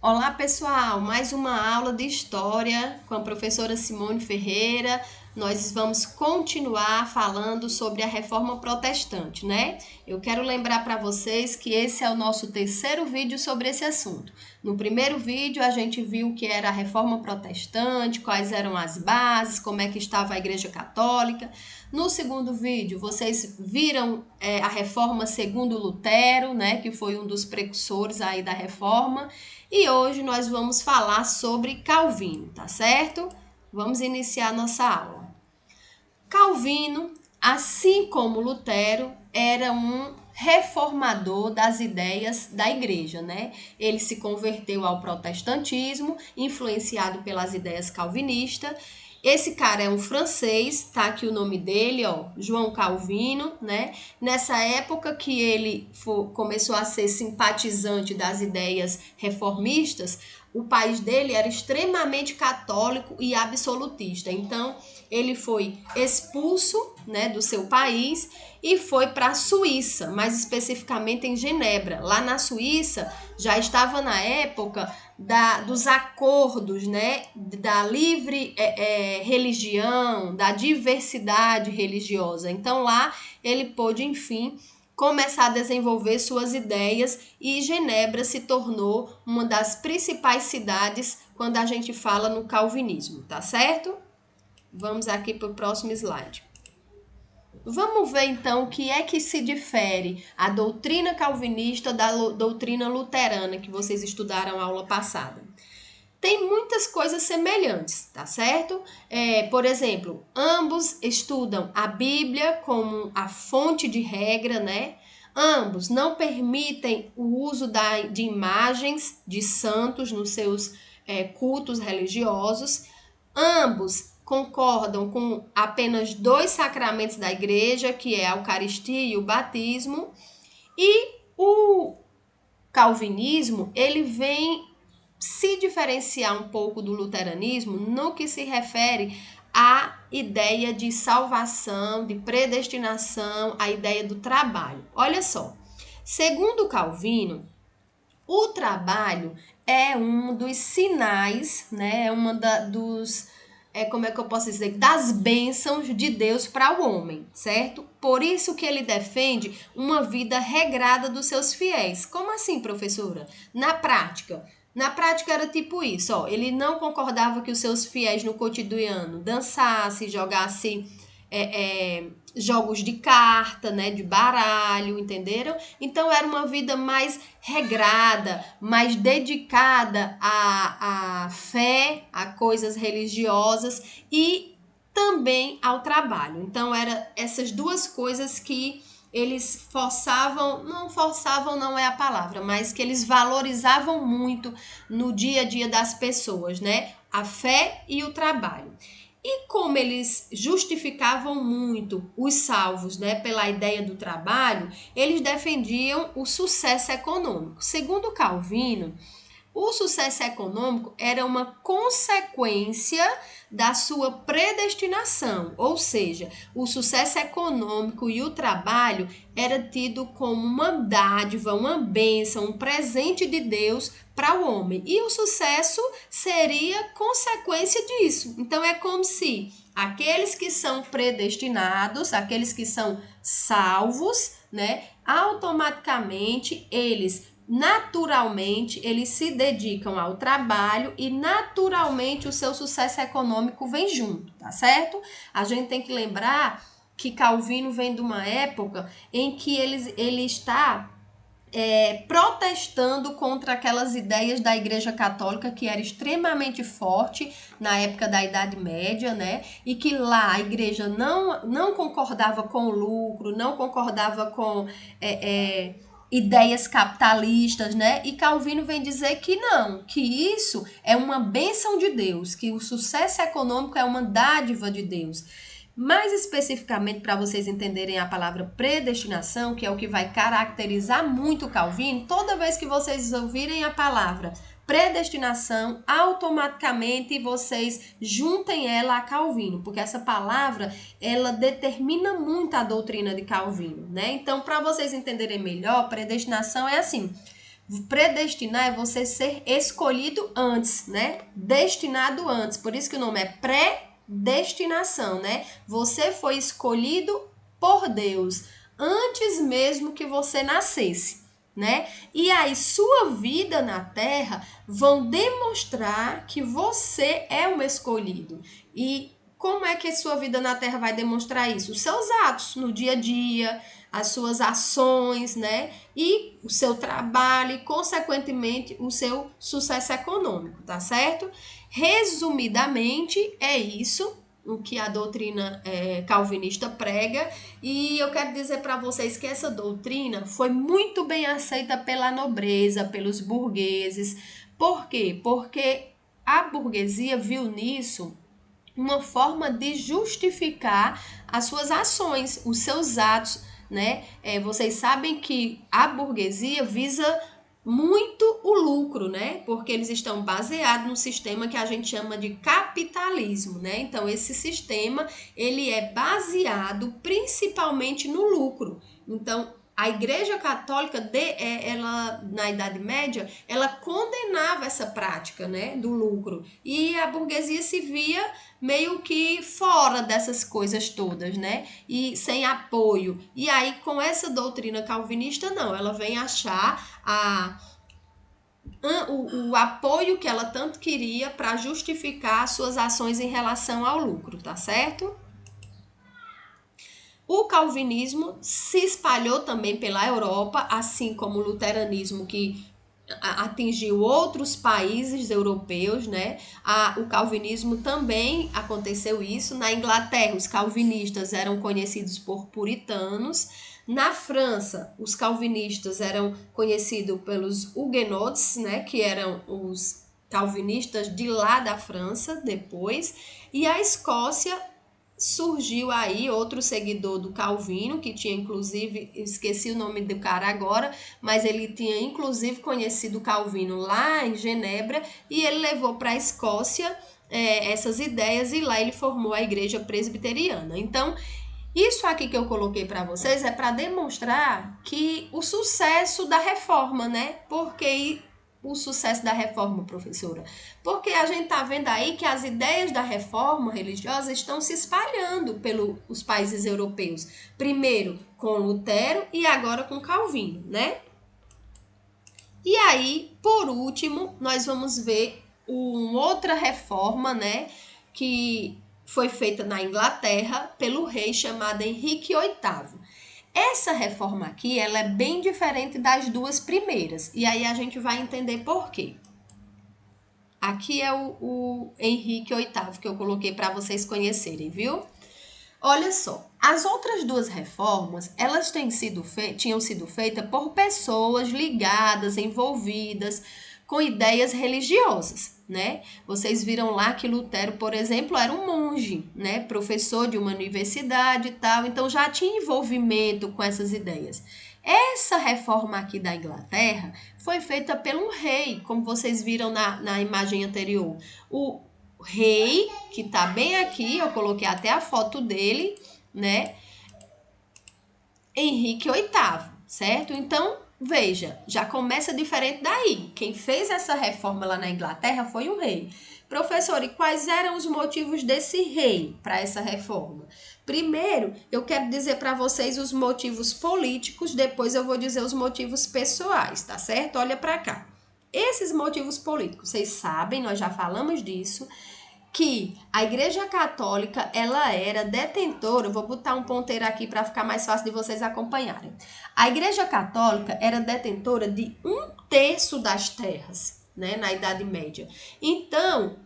Olá, pessoal! Mais uma aula de história com a professora Simone Ferreira. Nós vamos continuar falando sobre a Reforma Protestante, né? Eu quero lembrar para vocês que esse é o nosso terceiro vídeo sobre esse assunto. No primeiro vídeo, a gente viu o que era a Reforma Protestante, quais eram as bases, como é que estava a Igreja Católica. No segundo vídeo, vocês viram a Reforma segundo Lutero, né? Que foi um dos precursores aí da Reforma. E hoje nós vamos falar sobre Calvino, tá certo? Vamos iniciar nossa aula. Calvino, assim como Lutero, era um reformador das ideias da igreja, né? Ele se converteu ao protestantismo, influenciado pelas ideias calvinistas. Esse cara é um francês, tá aqui o nome dele, ó, João Calvino, né? Nessa época que ele começou a ser simpatizante das ideias reformistas, o país dele era extremamente católico e absolutista. Então, ele foi expulso, né, do seu país e foi para a Suíça, mais especificamente em Genebra. Lá na Suíça já estava na época dos acordos, né, da livre religião, da diversidade religiosa. Então lá ele pôde, enfim, começar a desenvolver suas ideias e Genebra se tornou uma das principais cidades quando a gente fala no calvinismo, tá certo? Vamos aqui para o próximo slide. Vamos ver então o que é que se difere a doutrina calvinista da doutrina luterana que vocês estudaram na aula passada. Tem muitas coisas semelhantes, tá certo? Por exemplo, ambos estudam a Bíblia como a fonte de regra, né? Ambos não permitem o uso de imagens de santos nos seus cultos religiosos. Ambos concordam com apenas dois sacramentos da igreja, que é a Eucaristia e o batismo. E o calvinismo, ele vem se diferenciar um pouco do luteranismo no que se refere à ideia de salvação, de predestinação, a ideia do trabalho. Olha só, segundo Calvino, o trabalho é um dos sinais, né? É uma como é que eu posso dizer, das bênçãos de Deus para o homem, certo? Por isso que ele defende uma vida regrada dos seus fiéis. Como assim, professora? Na prática era tipo isso, ó, ele não concordava que os seus fiéis no cotidiano dançassem, jogassem jogos de carta, né, de baralho, entenderam? Então era uma vida mais regrada, mais dedicada à fé, a coisas religiosas e também ao trabalho. Então era essas duas coisas que eles forçavam não é a palavra, mas que eles valorizavam muito no dia a dia das pessoas, né? A fé e o trabalho. E como eles justificavam muito os salvos, né, pela ideia do trabalho, eles defendiam o sucesso econômico. Segundo Calvino, o sucesso econômico era uma consequência da sua predestinação, ou seja, o sucesso econômico e o trabalho era tido como uma dádiva, uma bênção, um presente de Deus para o homem. E o sucesso seria consequência disso. Então é como se aqueles que são predestinados, aqueles que são salvos, né, automaticamente naturalmente eles se dedicam ao trabalho e naturalmente o seu sucesso econômico vem junto, tá certo? A gente tem que lembrar que Calvino vem de uma época em que ele está protestando contra aquelas ideias da Igreja Católica que era extremamente forte na época da Idade Média, né? E que lá a igreja não concordava com o lucro, não concordava com ideias capitalistas, né? E Calvino vem dizer que não, que isso é uma bênção de Deus, que o sucesso econômico é uma dádiva de Deus. Mais especificamente, para vocês entenderem a palavra predestinação, que é o que vai caracterizar muito Calvino, toda vez que vocês ouvirem a palavra predestinação, automaticamente vocês juntem ela a Calvino, porque essa palavra, ela determina muito a doutrina de Calvino, né? Então, para vocês entenderem melhor, predestinação é assim: Predestinar é você ser escolhido antes, né? Destinado antes. Por isso que o nome é predestinação, né? Você foi escolhido por Deus antes mesmo que você nascesse, né? E aí sua vida na Terra vão demonstrar que você é um escolhido. E como é que a sua vida na Terra vai demonstrar isso? Os seus atos no dia a dia, as suas ações, né? E o seu trabalho e, consequentemente, o seu sucesso econômico, tá certo? Resumidamente, é isso o que a doutrina calvinista prega, e eu quero dizer para vocês que essa doutrina foi muito bem aceita pela nobreza, pelos burgueses. Por quê? Porque a burguesia viu nisso uma forma de justificar as suas ações, os seus atos, né? Vocês sabem que a burguesia visa muito o lucro, né? Porque eles estão baseados no sistema que a gente chama de capitalismo, né? Então esse sistema ele é baseado principalmente no lucro. Então a Igreja Católica, ela na Idade Média, ela condenava essa prática, né, do lucro. E a burguesia se via meio que fora dessas coisas todas, né, e sem apoio. E aí, com essa doutrina calvinista, não, ela vem achar o apoio que ela tanto queria para justificar suas ações em relação ao lucro, tá certo? O calvinismo se espalhou também pela Europa, assim como o luteranismo, que atingiu outros países europeus, né? O calvinismo também aconteceu isso. Na Inglaterra, os calvinistas eram conhecidos por puritanos. Na França, os calvinistas eram conhecidos pelos huguenots, né? Que eram os calvinistas de lá da França depois. E a Escócia surgiu aí outro seguidor do Calvino, que tinha inclusive, esqueci o nome do cara agora, mas ele tinha inclusive conhecido Calvino lá em Genebra, e ele levou para a Escócia essas ideias, e lá ele formou a igreja presbiteriana. Então, isso aqui que eu coloquei para vocês é para demonstrar que o sucesso da reforma, né? Porque o sucesso da reforma, professora? Porque a gente está vendo aí que as ideias da reforma religiosa estão se espalhando pelos países europeus. Primeiro com Lutero e agora com Calvino, né? E aí, por último, nós vamos ver uma outra reforma, né? Que foi feita na Inglaterra pelo rei chamado Henrique VIII. Essa reforma aqui, ela é bem diferente das duas primeiras, e aí a gente vai entender por quê. Aqui é o Henrique VIII que eu coloquei para vocês conhecerem, viu? Olha só, as outras duas reformas, elas tinham sido feitas por pessoas ligadas, envolvidas com ideias religiosas, né? Vocês viram lá que Lutero, por exemplo, era um monge, né? Professor de uma universidade e tal, então já tinha envolvimento com essas ideias. Essa reforma aqui da Inglaterra foi feita por um rei, como vocês viram na imagem anterior. O rei, que tá bem aqui, eu coloquei até a foto dele, né? Henrique VIII, certo? Então, veja, já começa diferente daí. Quem fez essa reforma lá na Inglaterra foi o rei. Professor, e quais eram os motivos desse rei para essa reforma? Primeiro, eu quero dizer para vocês os motivos políticos, depois eu vou dizer os motivos pessoais, tá certo? Olha para cá. Esses motivos políticos, vocês sabem, nós já falamos disso, que a Igreja Católica, ela era detentora, eu vou botar um ponteiro aqui para ficar mais fácil de vocês acompanharem. A Igreja Católica era detentora de 1/3 das terras, né, na Idade Média. Então,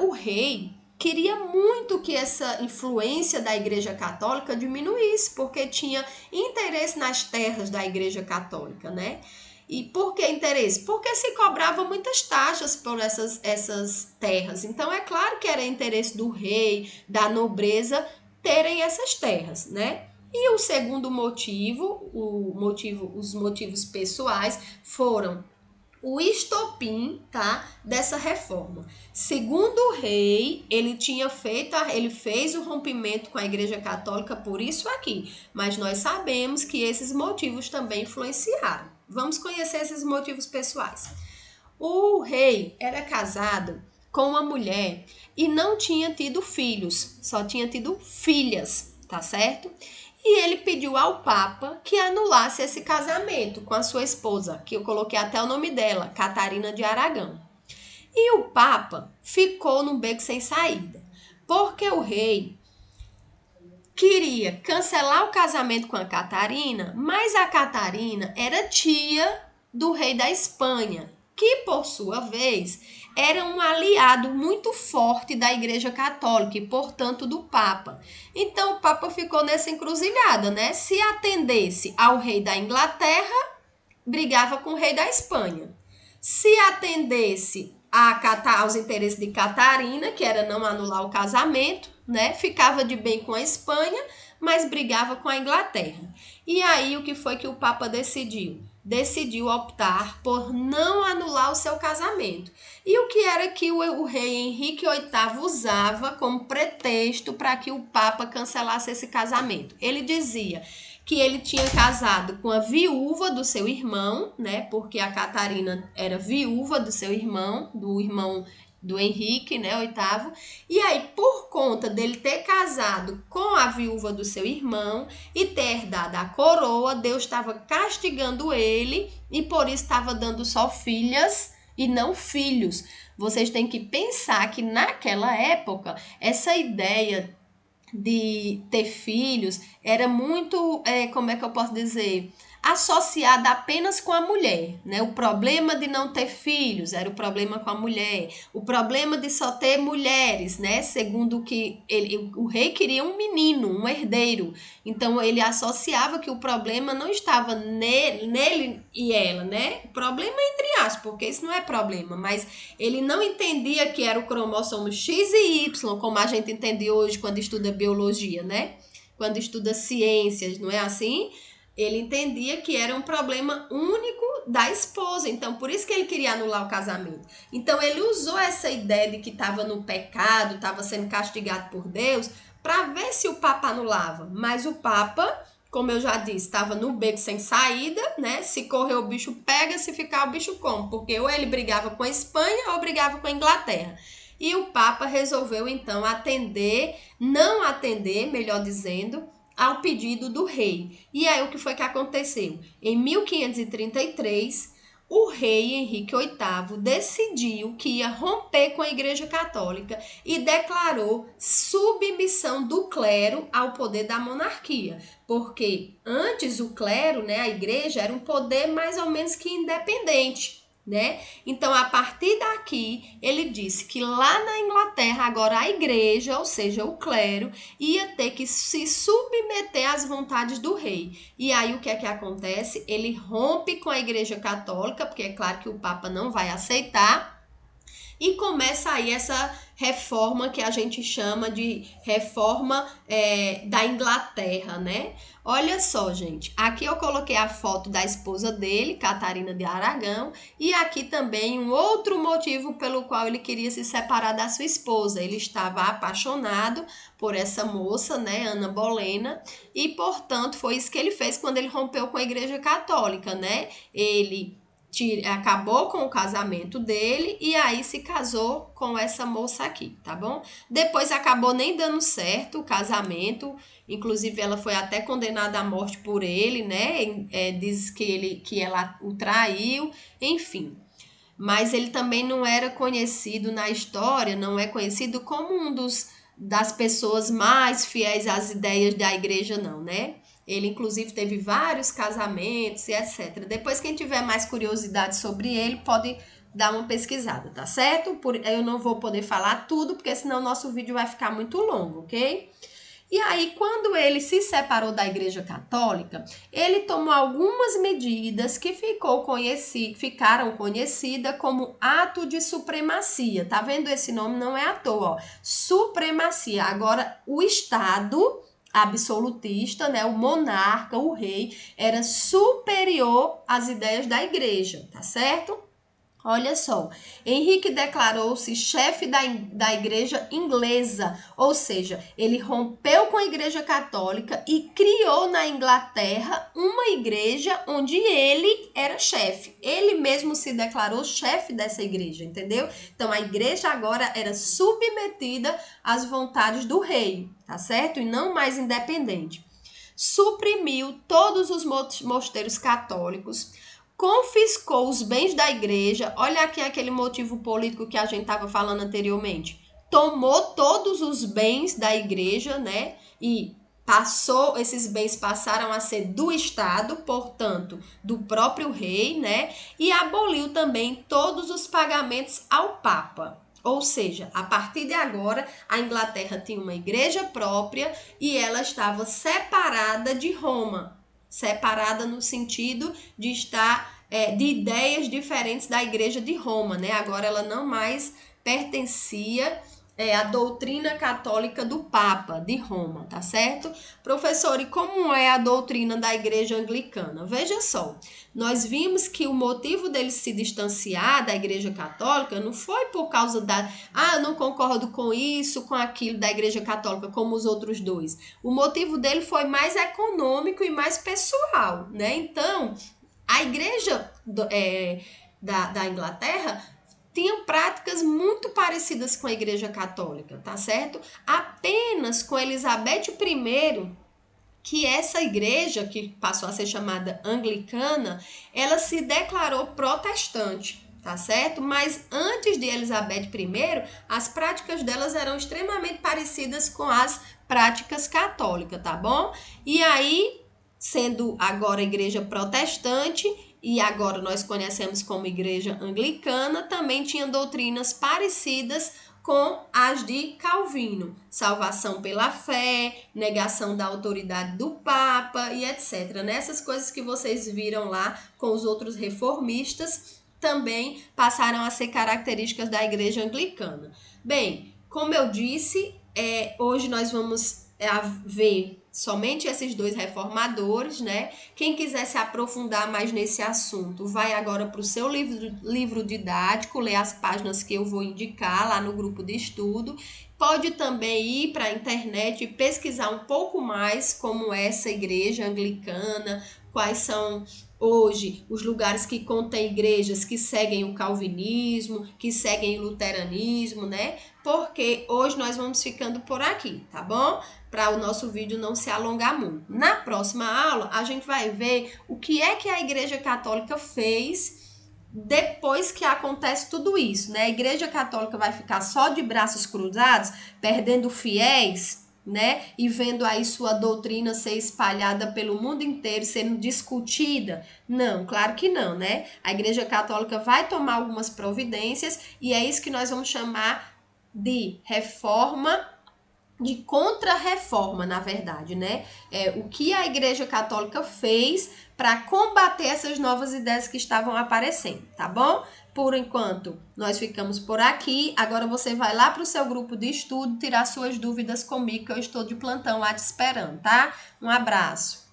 o rei queria muito que essa influência da Igreja Católica diminuísse, porque tinha interesse nas terras da Igreja Católica, né? E por que interesse? Porque se cobrava muitas taxas por essas terras. Então, é claro que era interesse do rei, da nobreza, terem essas terras, né? E o segundo motivo, os motivos pessoais, foram o estopim, tá, dessa reforma. Segundo o rei, ele fez o rompimento com a Igreja Católica por isso aqui, mas nós sabemos que esses motivos também influenciaram, Vamos conhecer esses motivos pessoais. O rei era casado com uma mulher e não tinha tido filhos, só tinha tido filhas, tá certo? E ele pediu ao Papa que anulasse esse casamento com a sua esposa, que eu coloquei até o nome dela, Catarina de Aragão. E o Papa ficou num beco sem saída, porque o rei queria cancelar o casamento com a Catarina, mas a Catarina era tia do rei da Espanha, que por sua vez era um aliado muito forte da Igreja Católica e, portanto, do Papa. Então o Papa ficou nessa encruzilhada, né? Se atendesse ao rei da Inglaterra, brigava com o rei da Espanha. Se atendesse aos interesses de Catarina, que era não anular o casamento, né? Ficava de bem com a Espanha, mas brigava com a Inglaterra. E aí o que foi que o Papa decidiu? Decidiu optar por não anular o seu casamento. E o que era que o rei Henrique VIII usava como pretexto para que o Papa cancelasse esse casamento? Ele dizia que ele tinha casado com a viúva do seu irmão, né? Porque a Catarina era viúva do seu irmão, do Henrique, né, oitavo. E aí, por conta dele ter casado com a viúva do seu irmão e ter herdado a coroa, Deus estava castigando ele e por isso estava dando só filhas e não filhos. Vocês têm que pensar que naquela época, essa ideia de ter filhos era muito, como é que eu posso dizer, associada apenas com a mulher, né? O problema de não ter filhos era o problema com a mulher, o problema de só ter mulheres, né? Segundo que o rei queria um menino, um herdeiro, então ele associava que o problema não estava nele e ela, né? O problema entre aspas, porque isso não é problema, mas ele não entendia que era o cromossomo X e Y, como a gente entende hoje quando estuda biologia, né? Quando estuda ciências, não é assim? Ele entendia que era um problema único da esposa, então por isso que ele queria anular o casamento. Então ele usou essa ideia de que estava no pecado, estava sendo castigado por Deus, para ver se o Papa anulava. Mas o Papa, como eu já disse, estava no beco sem saída, né? Se correr o bicho pega, se ficar o bicho come, porque ou ele brigava com a Espanha ou brigava com a Inglaterra. E o Papa resolveu então não atender, melhor dizendo, ao pedido do rei. E aí o que foi que aconteceu? Em 1533, o rei Henrique VIII decidiu que ia romper com a Igreja Católica e declarou submissão do clero ao poder da monarquia, porque antes o clero, né, a igreja, era um poder mais ou menos que independente, né? Então, a partir daqui, ele disse que lá na Inglaterra, agora a igreja, ou seja, o clero, ia ter que se submeter às vontades do rei. E aí, o que é que acontece? Ele rompe com a Igreja Católica, porque é claro que o Papa não vai aceitar, e começa aí essa reforma que a gente chama de reforma da Inglaterra, né? Olha só, gente, aqui eu coloquei a foto da esposa dele, Catarina de Aragão, e aqui também um outro motivo pelo qual ele queria se separar da sua esposa. Ele estava apaixonado por essa moça, né, Ana Bolena, e portanto foi isso que ele fez quando ele rompeu com a Igreja Católica, né? Ele acabou com o casamento dele e aí se casou com essa moça aqui, tá bom? Depois acabou nem dando certo o casamento, inclusive ela foi até condenada à morte por ele, né? Diz que ela o traiu, enfim. Mas ele também não era conhecido na história, não é conhecido como das pessoas mais fiéis às ideias da igreja, não, né? Ele, inclusive, teve vários casamentos e etc. Depois, quem tiver mais curiosidade sobre ele, pode dar uma pesquisada, tá certo? Eu não vou poder falar tudo, porque senão o nosso vídeo vai ficar muito longo, ok? E aí, quando ele se separou da Igreja Católica, ele tomou algumas medidas que ficaram conhecidas como ato de supremacia. Tá vendo? Esse nome não é à toa, ó. Supremacia. Agora, o Estado absolutista, né, o monarca, o rei, era superior às ideias da igreja, tá certo? Olha só, Henrique declarou-se chefe da igreja inglesa, ou seja, ele rompeu com a igreja católica e criou na Inglaterra uma igreja onde ele era chefe. Ele mesmo se declarou chefe dessa igreja, entendeu? Então a igreja agora era submetida às vontades do rei, tá certo? E não mais independente. Suprimiu todos os mosteiros católicos, confiscou os bens da igreja. Olha aqui aquele motivo político que a gente estava falando anteriormente. Tomou todos os bens da igreja, né? E esses bens passaram a ser do Estado, portanto, do próprio rei, né? E aboliu também todos os pagamentos ao Papa. Ou seja, a partir de agora, a Inglaterra tinha uma igreja própria e ela estava separada de Roma. Separada no sentido de estar de ideias diferentes da igreja de Roma, né? Agora ela não mais pertencia à doutrina católica do Papa de Roma, tá certo? Professor, e como é a doutrina da igreja anglicana? Veja só, nós vimos que o motivo dele se distanciar da igreja católica não foi por causa eu não concordo com isso, com aquilo da igreja católica, como os outros dois. O motivo dele foi mais econômico e mais pessoal, né? Então, a igreja da Inglaterra tinham práticas muito parecidas com a igreja católica, tá certo? Apenas com Elizabeth I, que essa igreja, que passou a ser chamada anglicana, ela se declarou protestante, tá certo? Mas antes de Elizabeth I, as práticas delas eram extremamente parecidas com as práticas católicas, tá bom? E aí, sendo agora a igreja protestante, e agora nós conhecemos como igreja anglicana, também tinha doutrinas parecidas com as de Calvino, salvação pela fé, negação da autoridade do Papa e etc. Essas coisas que vocês viram lá com os outros reformistas também passaram a ser características da igreja anglicana. Bem, como eu disse, hoje nós vamos ver somente esses dois reformadores, né? Quem quiser se aprofundar mais nesse assunto, vai agora para o seu livro didático, ler as páginas que eu vou indicar lá no grupo de estudo. Pode também ir para a internet e pesquisar um pouco mais como essa igreja anglicana, quais são hoje os lugares que contêm igrejas que seguem o calvinismo, que seguem o luteranismo, né? Porque hoje nós vamos ficando por aqui, tá bom? Para o nosso vídeo não se alongar muito. Na próxima aula, a gente vai ver o que é que a Igreja Católica fez depois que acontece tudo isso, né? A Igreja Católica vai ficar só de braços cruzados, perdendo fiéis, né? E vendo aí sua doutrina ser espalhada pelo mundo inteiro, sendo discutida? Não, claro que não, né? A Igreja Católica vai tomar algumas providências e é isso que nós vamos chamar de reforma, de contra-reforma, na verdade, né? O que a Igreja Católica fez para combater essas novas ideias que estavam aparecendo, tá bom? Por enquanto, nós ficamos por aqui. Agora você vai lá para o seu grupo de estudo tirar suas dúvidas comigo, que eu estou de plantão lá te esperando, tá? Um abraço.